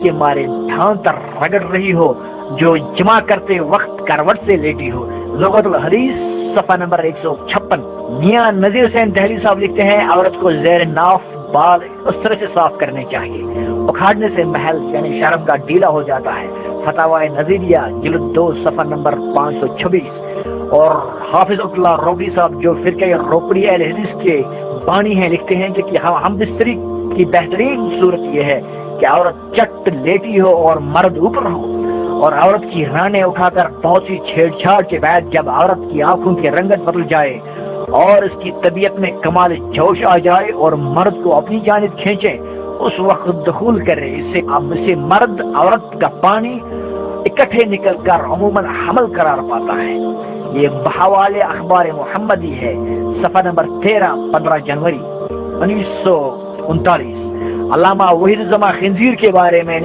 کے مارے دھان تر رگڑ رہی ہو جو جمع کرتے وقت کروٹ سے لیٹی ہو. لغت الحدیث صفحہ نمبر 156. میاں نذیر حسین دہلی صاحب لکھتے ہیں عورت کو زیر ناف بال اس طرح سے صاف کرنے چاہیے اکھاڑنے سے محل یعنی شرم کا ڈھیلا ہو جاتا ہے. فتاوی نظیریہ جلد 2 صفحہ نمبر 526. اور حافظ اللہ روبی صاحب جو فرقہ روکڑی اہل حدیث کے بانی ہیں لکھتے ہیں کہ ہم بستری کی بہترین صورت یہ ہے کہ عورت چٹ لیٹی ہو اور مرد اوپر ہو اور عورت کی رانیں اٹھا کر بہت سی چھیڑ چھاڑ کے بعد جب عورت کی آنکھوں کی رنگت بدل جائے اور اس کی طبیعت میں کمال جوش آ جائے اور مرد کو اپنی جانب کھینچے اس وقت دخول کرے. اس سے مرد عورت کا پانی اکٹھے نکل کر عموماً حمل قرار پاتا ہے. یہ بحوالے اخبار محمدی ہے صفحہ نمبر 13 15 جنوری 1939. علامہ وحید الزماں خنزیر کے بارے میں